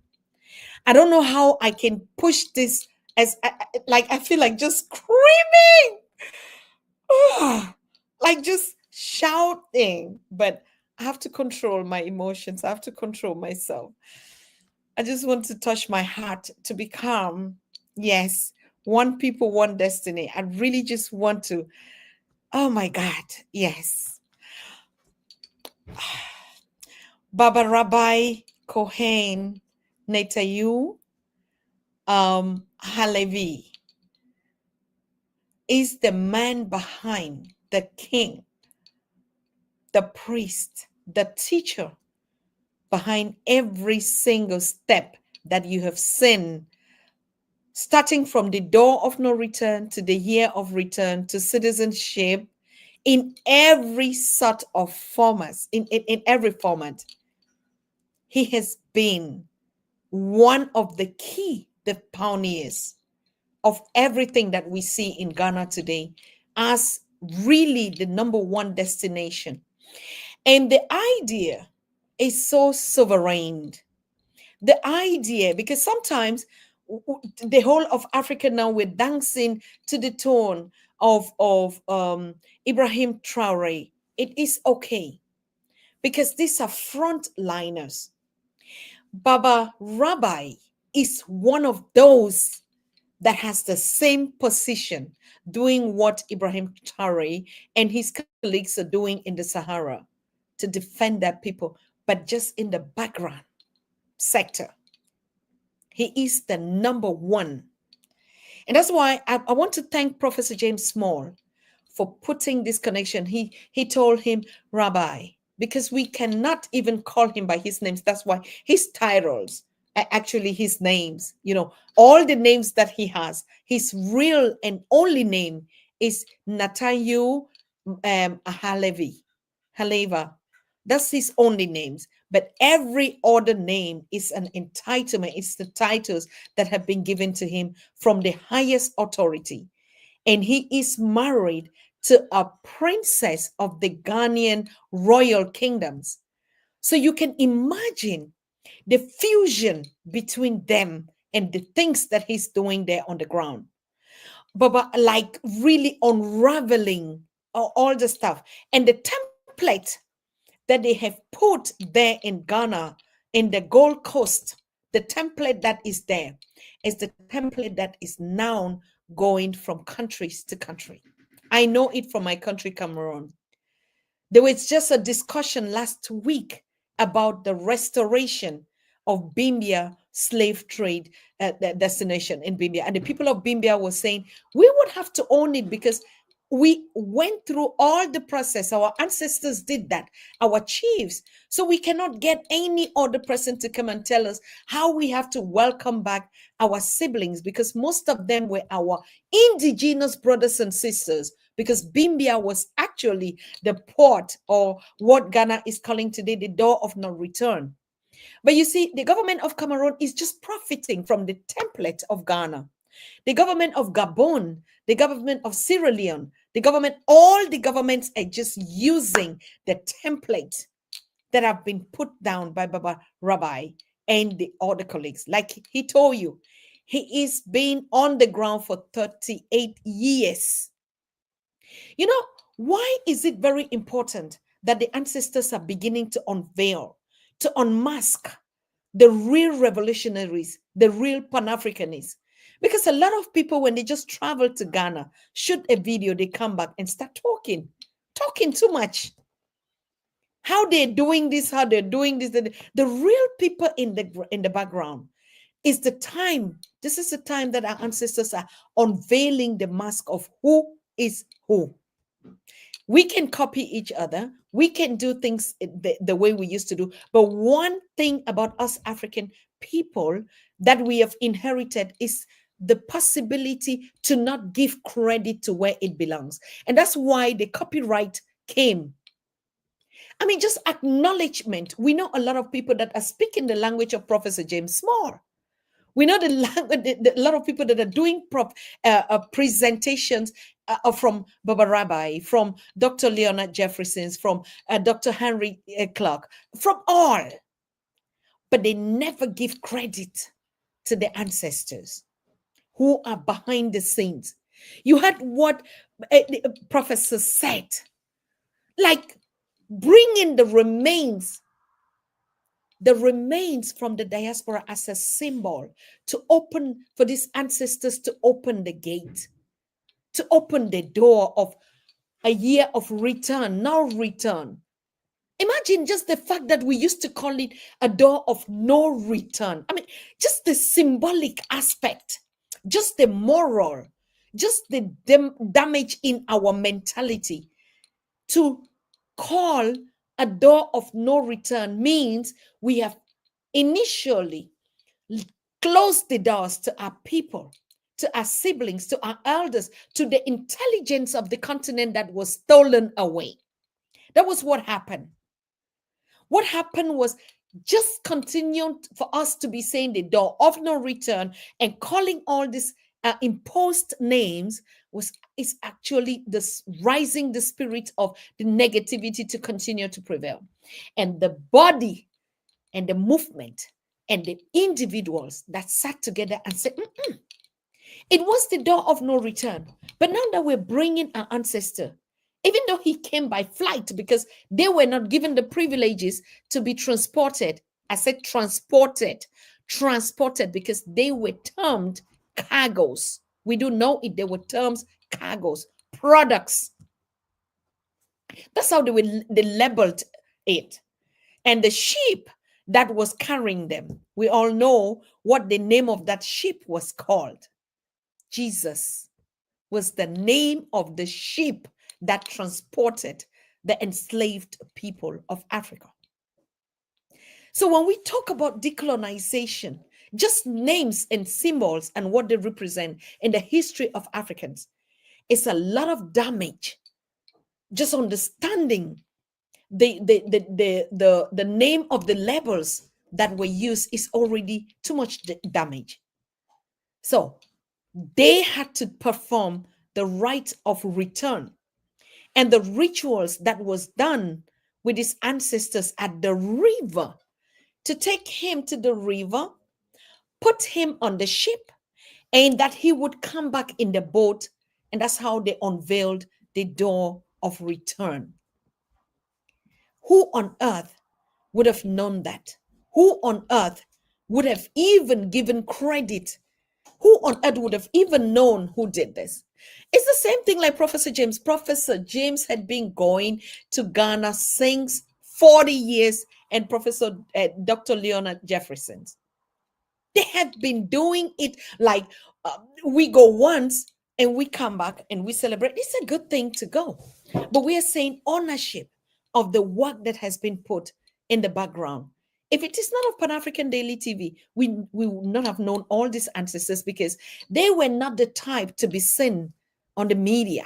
I don't know how I can push this as I feel like just screaming, like just shouting, but I have to control my emotions. I have to control myself. I just want to touch my heart to be calm. Yes, one people, one destiny. I really just want to. Oh my God, yes. Baba Rabbi Kohin, Nathanyah, Halevi is the man behind the king, the priest, the teacher behind every single step that you have seen, starting from the door of no return to the year of return to citizenship, in every sort of format, in every format. He has been one of the pioneers of everything that we see in Ghana today as really the number one destination. And the idea is so sovereign. The idea, because sometimes the whole of Africa now, we're dancing to the tone of Ibrahim Traore. It is okay, because these are frontliners. Baba Rabbi is one of those that has the same position, doing what Ibrahim Traore and his colleagues are doing in the Sahara to defend their people, but just in the background sector. He is the number one. And that's why I want to thank Professor James Small for putting this connection. He told him Rabbi, because we cannot even call him by his names. That's why his titles are actually his names. You know, all the names that he has, his real and only name is Nathanyah Halevi. That's his only names. But every other name is an entitlement. It's the titles that have been given to him from the highest authority. And he is married to a princess of the Ghanaian royal kingdoms. So you can imagine the fusion between them and the things that he's doing there on the ground. But like really unraveling all the stuff. And the template that they have put there in Ghana, in the Gold Coast, the template that is there is the template that is now going from countries to country. I know it from my country, Cameroon. There was just a discussion last week about the restoration of Bimbia slave trade destination in Bimbia. And the people of Bimbia were saying, we would have to own it because we went through all the process. Our ancestors did that, our chiefs. So we cannot get any other person to come and tell us how we have to welcome back our siblings, because most of them were our indigenous brothers and sisters, because Bimbia was actually the port, or what Ghana is calling today the door of no return. But you see, the government of Cameroon is just profiting from the template of Ghana. The government of Gabon, the government of Sierra Leone, all the governments are just using the template that have been put down by Baba Rabbi and the other colleagues. Like he told you, he is been on the ground for 38 years. You know, why is it very important that the ancestors are beginning to unveil, to unmask the real revolutionaries, the real Pan-Africanists? Because a lot of people, when they just travel to Ghana, shoot a video, they come back and start talking too much. How they're doing this, how they're doing this. The real people in the background is the time. This is the time that our ancestors are unveiling the mask of who is who. We can copy each other. We can do things the way we used to do. But one thing about us African people that we have inherited is the possibility to not give credit to where it belongs. And that's why the copyright came. I mean, just acknowledgement. We know a lot of people that are speaking the language of Professor James Small. We know a lot of people that are doing presentations from Baba Rabbi, from Dr. Leonard Jefferson, from Dr. Henry Clark, from all. But they never give credit to the ancestors who are behind the scenes. You heard what the professor said, like bring in the remains from the diaspora as a symbol to open, for these ancestors to open the gate, to open the door of a year of return, no return. Imagine just the fact that we used to call it a door of no return. I mean, just the symbolic aspect, just the moral, just the damage in our mentality. To call a door of no return means we have initially closed the doors to our people, to our siblings, to our elders, to the intelligence of the continent that was stolen away. That was what happened. What happened was just continued for us to be saying the door of no return and calling all these imposed names is actually this rising the spirit of the negativity to continue to prevail. And the body and the movement and the individuals that sat together and said, it was the door of no return. But now that we're bringing our ancestor, even though he came by flight because they were not given the privileges to be transported. I said transported because they were termed cargoes. We do know it. They were termed cargoes, products. That's how they labeled it. And the ship that was carrying them, we all know what the name of that ship was called. Jesus was the name of the ship that transported the enslaved people of Africa. So when we talk about decolonization, just names and symbols and what they represent in the history of Africans, it's a lot of damage. Just understanding the name of the labels that were used is already too much damage. So they had to perform the rite of return. And the rituals that was done with his ancestors at the river, to take him to the river, put him on the ship, and that he would come back in the boat. And that's how they unveiled the door of return. Who on earth would have known that? Who on earth would have even given credit? Who on earth would have even known who did this? It's the same thing like Professor James. Professor James had been going to Ghana since 40 years, and Professor Dr. Leonard Jefferson. They have been doing it like we go once and we come back and we celebrate. It's a good thing to go. But we are saying ownership of the work that has been put in the background. If it is not of Pan-African Daily TV, we would not have known all these ancestors because they were not the type to be seen on the media.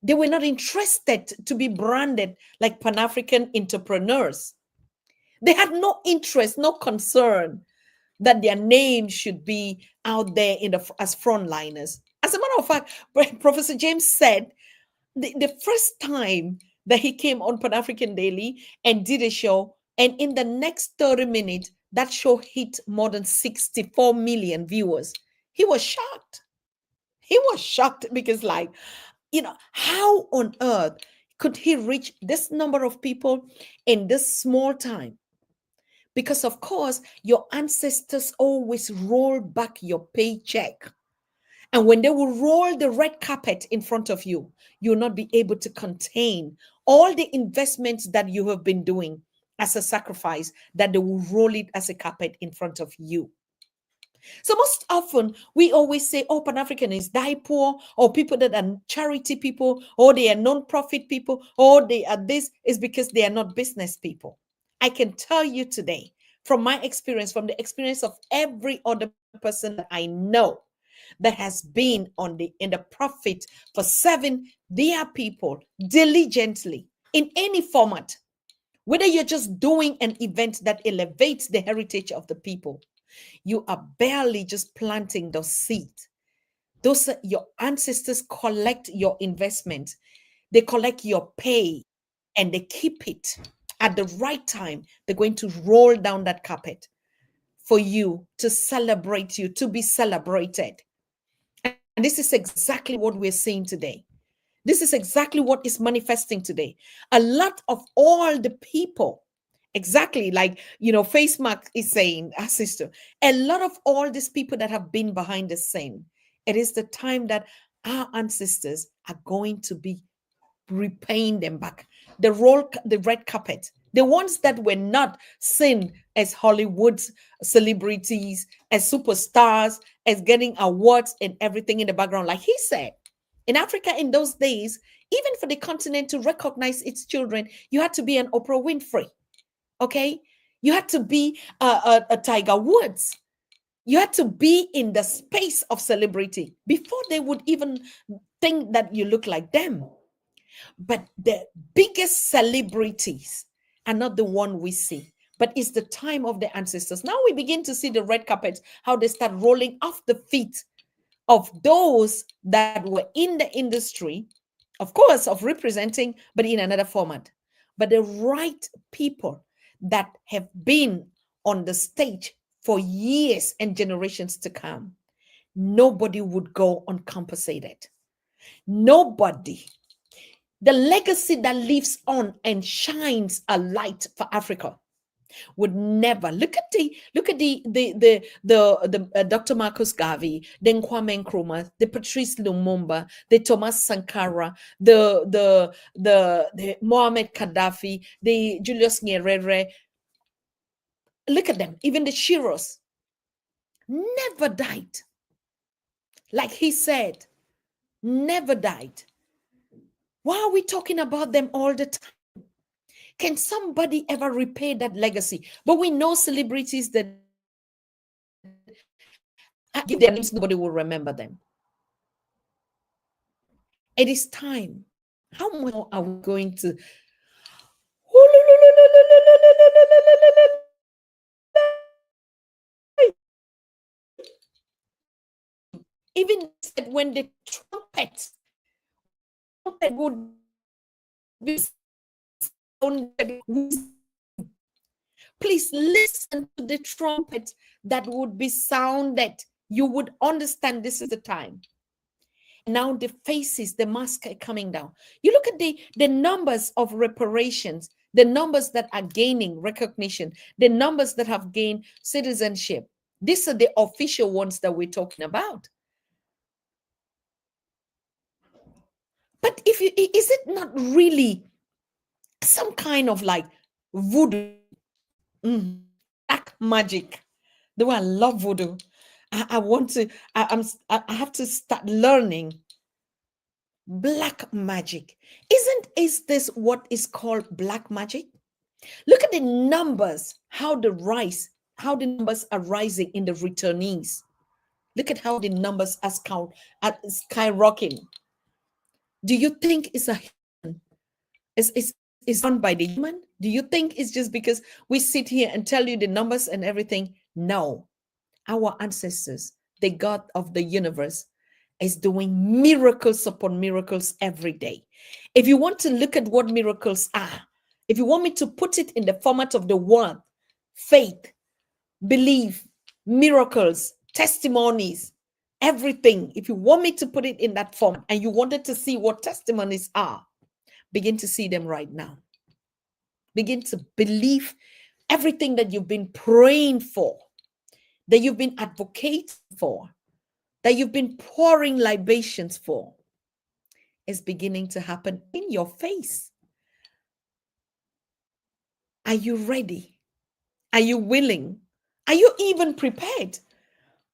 They were not interested to be branded like Pan-African entrepreneurs. They had no interest, no concern that their name should be out there as frontliners. As a matter of fact, Professor James said the first time that he came on Pan-African Daily and did a show. And in the next 30 minutes, that show hit more than 64 million viewers. He was shocked. He was shocked because, like, how on earth could he reach this number of people in this small time? Because, of course, your ancestors always roll back your paycheck. And when they will roll the red carpet in front of you, you'll not be able to contain all the investments that you have been doing as a sacrifice, that they will roll it as a carpet in front of you. So most often we always say, oh, Pan-Africanists die poor, or people that are charity people, or they are non-profit people, or they are this, is because they are not business people. I can tell you today, from my experience, from the experience of every other person that I know that has been in the profit for serving their people diligently in any format, whether you're just doing an event that elevates the heritage of the people, you are barely just planting those seeds. Those are your ancestors collect your investment, they collect your pay, and they keep it. At the right time, they're going to roll down that carpet for you, to celebrate you, to be celebrated. And this is exactly what we're seeing today. This is exactly what is manifesting today. A lot of all the people, exactly like, Face Mark is saying, our sister, a lot of all these people that have been behind the scene, it is the time that our ancestors are going to be repaying them back. The red carpet, the ones that were not seen as Hollywood celebrities, as superstars, as getting awards and everything in the background. Like he said, in Africa in those days, even for the continent to recognize its children, you had to be an Oprah Winfrey. Okay, you had to be a Tiger Woods. You had to be in the space of celebrity before they would even think that you look like them. But the biggest celebrities are not the one we see, but it's the time of the ancestors. Now we begin to see the red carpet, how they start rolling off the feet of those that were in the industry, of course, of representing, but in another format. But the right people that have been on the stage for years and generations to come, nobody would go uncompensated. Nobody. The legacy that lives on and shines a light for Africa would never look at the Dr. Marcus Garvey, the Kwame Nkrumah, the Patrice Lumumba, the Thomas Sankara, the Muammar Gaddafi, the Julius Nyerere. Look at them, even the Shiros never died. Like he said, never died. Why are we talking about them all the time? Can somebody ever repay that legacy? But we know celebrities that give their names, nobody will remember them. It is time. How much more are we going to? Even when the trumpet would be sounded, please listen to the trumpet that would be sounded. You would understand this is the time. Now the faces, the masks are coming down. You look at the numbers of reparations, the numbers that are gaining recognition, the numbers that have gained citizenship. These are the official ones that we're talking about. But is it not really some kind of like voodoo, black magic? Though I love voodoo, I have to start learning black magic. Is this what is called black magic? Look at the numbers, how the numbers are rising in the returnees. Look at how the numbers are skyrocketing. Do you think it's a is done by the human? Do you think it's just because we sit here and tell you the numbers and everything? No. Our ancestors, the God of the universe, is doing miracles upon miracles every day. If you want to look at what miracles are, if you want me to put it in the format of the word, faith, belief, miracles, testimonies, everything, if you want me to put it in that form and you wanted to see what testimonies are, begin to see them right now. Begin to believe everything that you've been praying for, that you've been advocating for, that you've been pouring libations for, is beginning to happen in your face. Are you ready? Are you willing? Are you even prepared?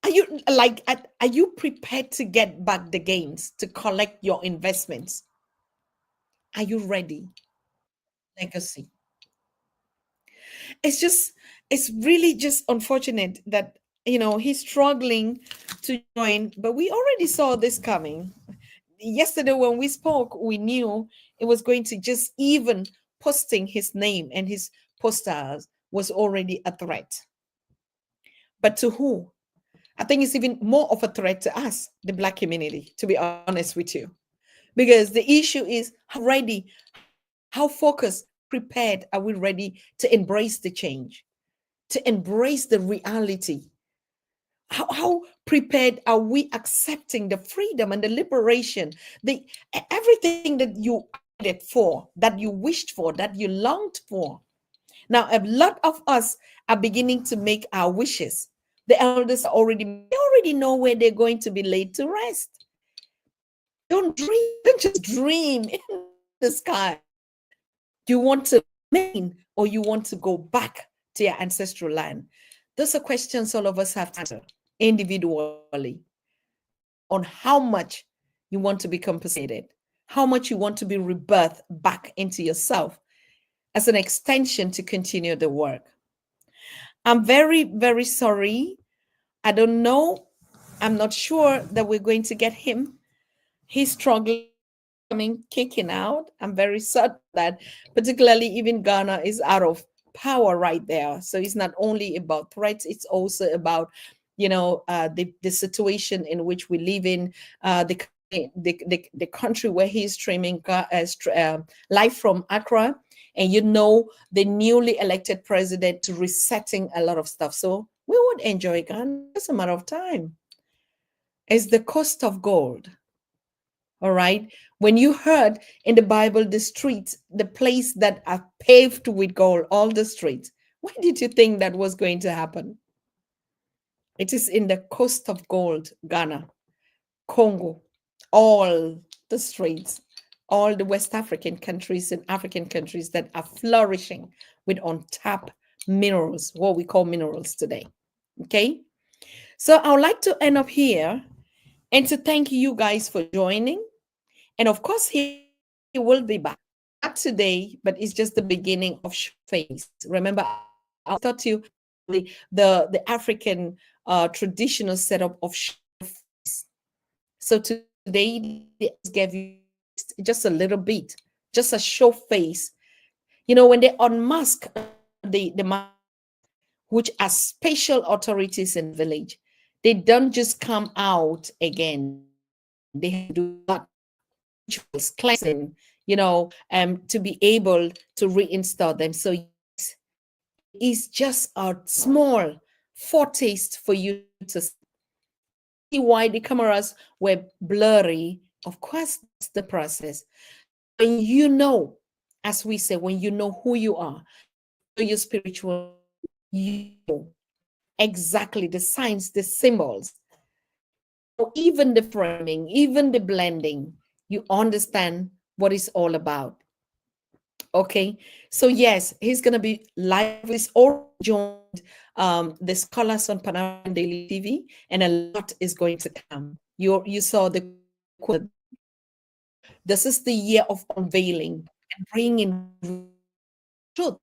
Are you prepared to get back the gains, to collect your investments? Are you ready? Legacy. It's really just unfortunate that, he's struggling to join, but we already saw this coming. Yesterday when we spoke, we knew it was going to just even posting his name and his posters was already a threat. But to who? I think it's even more of a threat to us, the Black community, to be honest with you. Because the issue is how ready, how focused, prepared are we ready to embrace the change, to embrace the reality? How prepared are we accepting the freedom and the liberation, the everything that you added for, that you wished for, that you longed for? Now, a lot of us are beginning to make our wishes. The elders they already know where they're going to be laid to rest. Don't just dream in the sky. You want to remain or you want to go back to your ancestral land? Those are questions all of us have to answer individually on how much you want to be compensated, how much you want to be rebirthed back into yourself as an extension to continue the work. I'm very, very sorry. I don't know. I'm not sure that we're going to get him. He's struggling, kicking out. I'm very sad that particularly even Ghana is out of power right there. So it's not only about threats, it's also about, the situation in which we live in, the country where he's streaming live from Accra. And the newly elected president resetting a lot of stuff. So we would enjoy Ghana. It's a matter of time. It's the cost of gold. All right. When you heard in the Bible, the streets, the place that are paved with gold, all the streets, why did you think that was going to happen? It is in the coast of gold, Ghana, Congo, all the streets, all the West African countries and African countries that are flourishing with untapped minerals, what we call minerals today. Okay. So I would like to end up here and to thank you guys for joining. And of course, he will be back. Not today, but it's just the beginning of phase. Remember, I taught you the African traditional setup of phase. So today, they gave you just a little bit, just a show face. When they unmask the which are special authorities in the village, they don't just come out again. They have to do that cleansing, to be able to reinstall them. So yes, it's just a small foretaste for you to see why the cameras were blurry. Of course, that's the process. When as we say, when you know who you are, your spiritual, you know exactly the signs, the symbols, even the framing, even the blending, you understand what it's all about. Okay, so yes, he's going to be live. He's already joined the Scholars on Pan-African Daily TV, and a lot is going to come. You saw the quote. This is the year of unveiling and bringing truth,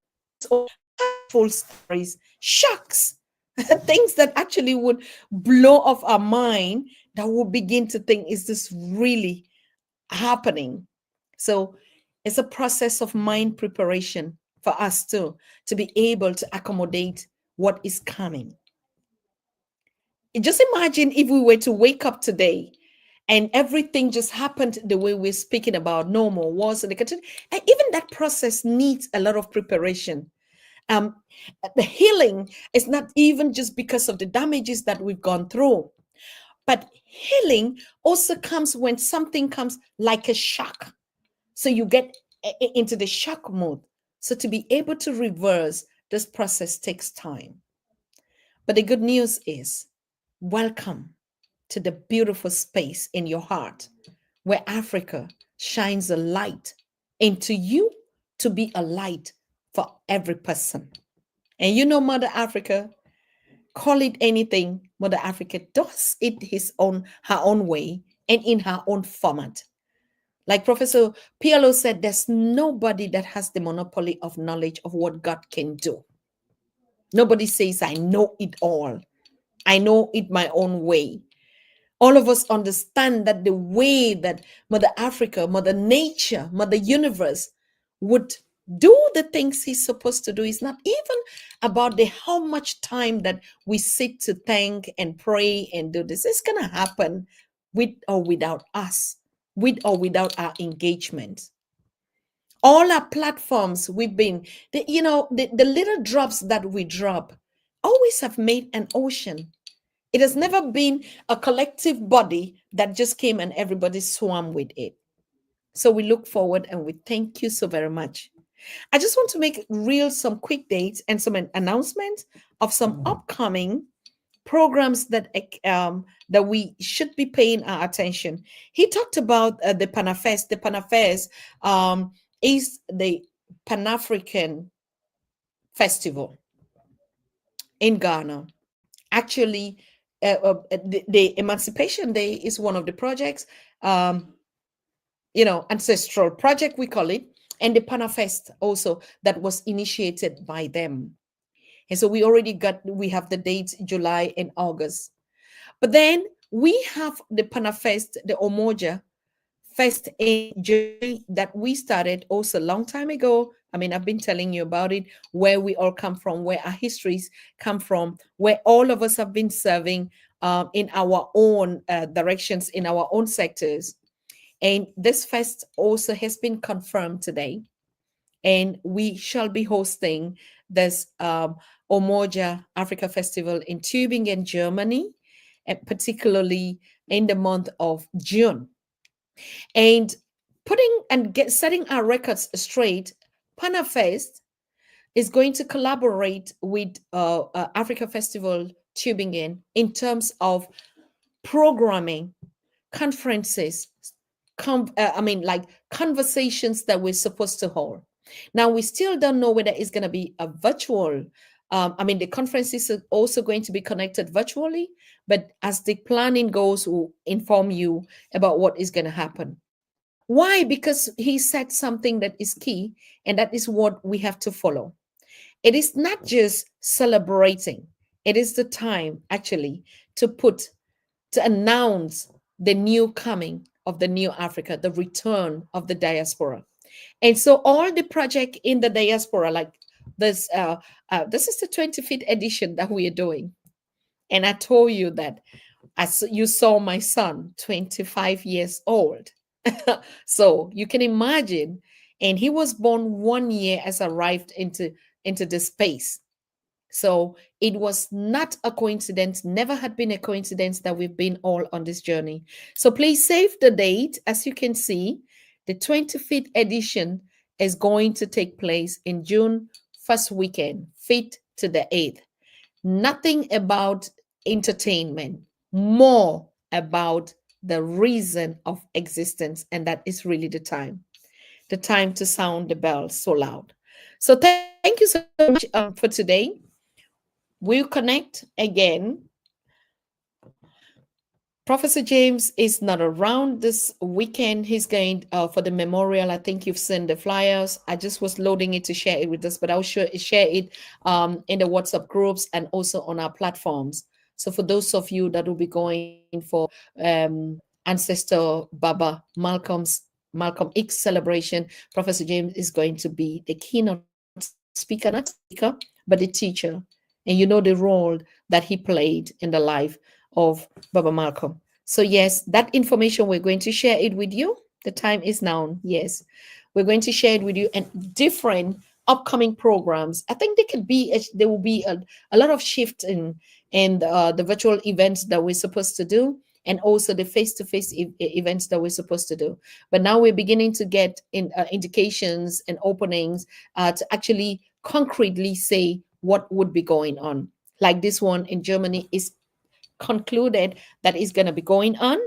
full stories, shocks, things that actually would blow off our mind, that will begin to think, is this really happening? So it's a process of mind preparation for us too, to be able to accommodate what is coming. Just imagine if we were to wake up today and everything just happened the way we're speaking about, no more wars in the country. And even that process needs a lot of preparation. Um, the healing is not even just because of the damages that we've gone through, but healing also comes when something comes like a shock. So you get into the shock mode. So to be able to reverse this process takes time. But the good news is, welcome to the beautiful space in your heart where Africa shines a light into you to be a light for every person. And you know, Mother Africa, call it anything, Mother Africa does it her own way and in her own format. Like Professor PLO said, there's nobody that has the monopoly of knowledge of what God can do. Nobody says, I know it all. I know it my own way. All of us understand that the way that Mother Africa, Mother Nature, Mother Universe would do the things he's supposed to do is not even about the how much time that we sit to thank and pray and do this. It's going to happen with or without us, with or without our engagement. All our platforms we've been, the little drops that we drop always have made an ocean. It has never been a collective body that just came and everybody swam with it. So we look forward and we thank you so very much. I just want to make real some quick dates and some announcements of some upcoming programs that that we should be paying our attention. He talked about the Panafest. The Panafest is the Pan-African festival in Ghana. Actually, the Emancipation Day is one of the projects, Ancestral project, we call it, and the Panafest also that was initiated by them. And so we have the dates July and August. But then we have the Panafest, the Umoja Fest in Germany that we started also a long time ago. I mean, I've been telling you about it, where we all come from, where our histories come from, where all of us have been serving in our own directions, in our own sectors. And this fest also has been confirmed today. And we shall be hosting this Umoja Africa Festival in Tübingen, Germany, and particularly in the month of June. And setting our records straight, Panafest is going to collaborate with Africa Festival Tübingen in terms of programming, conferences, like conversations that we're supposed to hold. Now, we still don't know whether it's going to be a virtual. The conferences are also going to be connected virtually, but as the planning goes, we'll inform you about what is going to happen. Why? Because he said something that is key, and that is what we have to follow. It is not just celebrating. It is the time actually to announce the new coming of the new Africa, the return of the diaspora. And so all the project in the diaspora, like this is the 25th edition that we are doing. And I told you that as you saw my son, 25 years old. So you can imagine, and he was born 1 year as arrived into the space. So it was not a coincidence, never had been a coincidence that we've been all on this journey. So please save the date. As you can see, the 25th edition is going to take place in June, first weekend, 5th to the 8th. Nothing about entertainment, more about the reason of existence. And that is really the time to sound the bell so loud. So thank you so much for today. We'll connect again. Professor James is not around this weekend. He's going for the memorial. I think you've seen the flyers. I just was loading it to share it with us, but I'll share it in the WhatsApp groups and also on our platforms. So for those of you that will be going for Ancestor Baba Malcolm X celebration, Professor James is going to be the keynote speaker, not speaker, but the teacher. And you know the role that he played in the life of Baba Malcolm. So yes, that information, we're going to share it with you. The time is now. Yes, we're going to share it with you, and different upcoming programs. I think there will be a lot of shift in the virtual events that we're supposed to do, and also the face-to-face events that we're supposed to do. But now we're beginning to get indications and openings to actually concretely say what would be going on. Like this one in Germany is concluded that is going to be going on.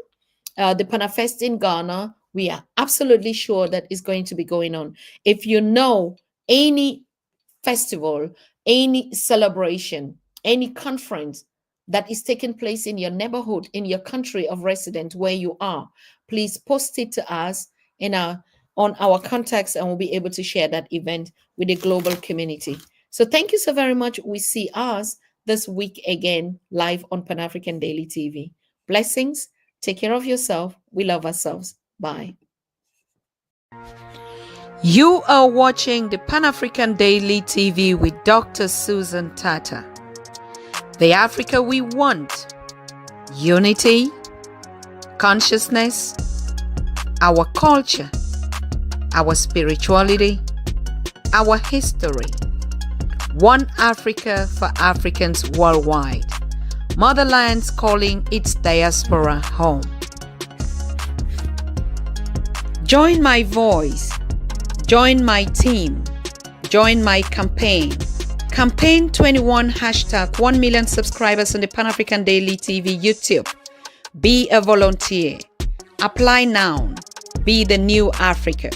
The Panafest in Ghana, we are absolutely sure that is going to be going on. If you know any festival, any celebration, any conference that is taking place in your neighborhood, in your country of residence where you are, please post it to us on our contacts, and we'll be able to share that event with the global community. So thank you so very much. We see us this week again live on Pan-African Daily TV. Blessings. Take care of yourself. We love ourselves. Bye. You are watching the Pan-African Daily TV with Dr. Susan Tata. The Africa we want: unity, consciousness, our culture, our spirituality, our history. One Africa for Africans worldwide. Motherland's calling its diaspora home. Join my voice. Join my team. Join my campaign. Campaign 21 hashtag 1 million subscribers on the Pan-African Daily TV YouTube. Be a volunteer. Apply now. Be the new Africa.